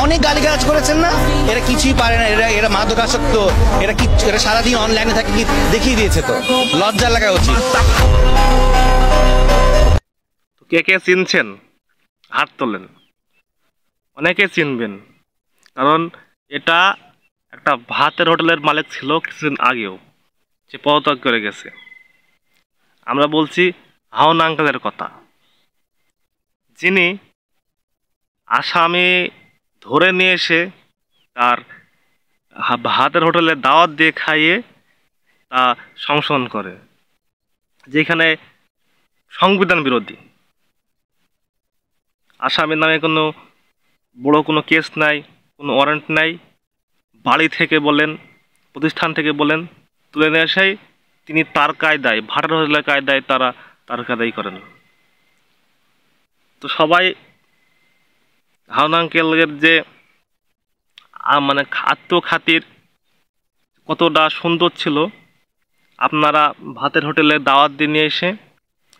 অনেক গালিগালাজ করেছেন না, এরা কিছুই পারে না, এরা এরা মাদকাসক্ত, এরা সারাদিন অনলাইনে থাকে, কি দেখিয়ে দিয়েছে। তো লজ্জা লাগা উচিত। কে কে চিনছেন হাত তোলেন। অনেকে চিনবেন, কারণ এটা একটা ভাতের হোটেলের মালিক ছিল কিছুদিন আগেও, সে পদত্যাগ করে গেছে। আমরা বলছি হাওন আঙ্কেলের কথা, যিনি আসামি ধরে নিয়ে এসে তার ভাতের হোটেলে দাওয়াত দিয়ে খাইয়ে তা সংশোধন করে, যেখানে সংবিধান বিরোধী। আসামির নামে কোনো বড় কোনো কেস নাই, কোনো ওয়ারেন্ট নাই, বাড়ি থেকে বলেন, প্রতিষ্ঠান থেকে বলেন, তুলে নিয়ে আসাই তিনি তার কায়দায়, ভাটার হোটেলের কায়দায় তারা তার কায়দাই করেন। তো সবাই হাওন আঙ্কেলের যে মানে আত্মখাতির কতটা সুন্দর ছিল, আপনারা ভাতের হোটেলে দাওয়াত দিয়ে নিয়ে এসে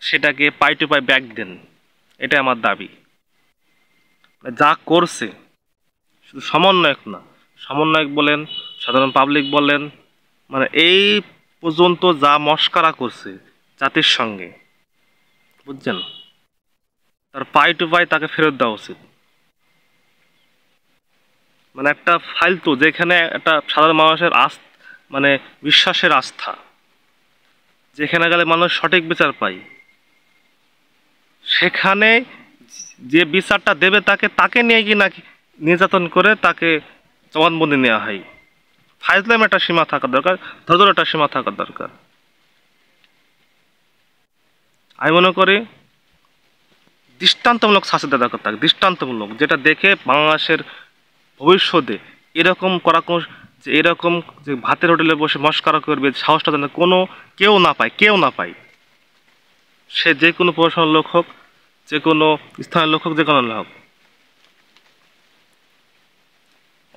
সেটাকে পাই টু পাই ব্যাক দেন, এটা আমার দাবি। যা করছে শুধু সমন্বয়ক না, সমন্বয়ক বলেন, সাধারণ পাবলিক বলেন, মানে এই পর্যন্ত যা মস্করা করছে জাতির সঙ্গে, বুঝছেন, তার পাই টু পাই তাকে ফেরত দেওয়া উচিত। মানে একটা ফালতু, যেখানে একটা সাধারণ মানুষের মানে বিশ্বাসের আস্থা, যেখানে গেলে মানুষ সঠিক বিচার পায়, সেখানে যে বিচারটা দেবে তাকে নিয়ে গিয়ে নাকি নির্যাতন করে তাকে জবানবন্দি নেওয়া হয়। ফাইজলাম একটা সীমা থাকা দরকার, ধৈর্যের একটা সীমা থাকা দরকার। আমি মনে করি দৃষ্টান্তমূলক শাস্তি দেওয়া দরকার থাকে, দৃষ্টান্তমূলক, যেটা দেখে বাংলাদেশের ভবিষ্যতে এরকম করা, যে এরকম যে ভাতের হোটেলে বসে মস্করা করবে, সাহসটা যেন কেউ না পায়। সে যে কোনো প্রশাসনের লোক হোক, যে কোনো স্থানীয় লোক হোক, যে কোনো লোক হোক,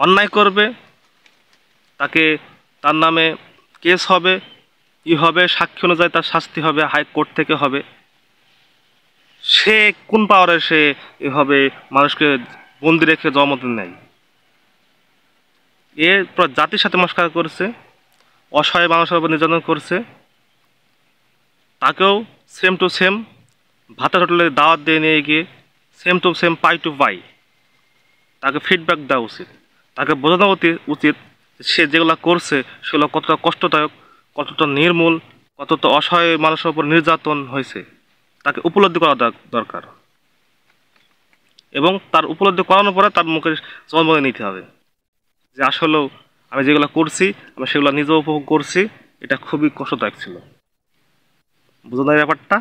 অন্যায় করবে তাকে, তার নামে কেস হবে, হবে, সাক্ষী অনুযায়ী তার শাস্তি হবে, হাইকোর্ট থেকে হবে। সে কোন পাওয়ারে সে এভাবে মানুষকে বন্দি রেখে জবানবন্দি নেয়? এরপর জাতির সাথে মস্করা করছে, অসহায় মানুষের উপর নির্যাতন করছে, তাকেও সেম টু সেম ভাতের হোটেলে দাওয়াত দিয়ে নিয়ে গিয়ে সেম টু সেম পাই টু পাই তাকে ফিডব্যাক দেওয়া উচিত। তাকে বোঝানো উচিত সে যেগুলো করছে সেগুলো কতটা কষ্টদায়ক, কতটা নির্মূল, কতটা অসহায় মানুষের উপর নির্যাতন হয়েছে, তাকে উপলব্ধি করা দরকার। এবং তার উপলব্ধি করানোর পরে তার মুখে জবানবন্দি নিতে হবে যে আসলেও আমি যেগুলো করছি, আমি সেগুলো নিজেও উপভোগ করছি, এটা খুবই কষ্টদায়ক ছিল। বুঝলেন ব্যাপারটা?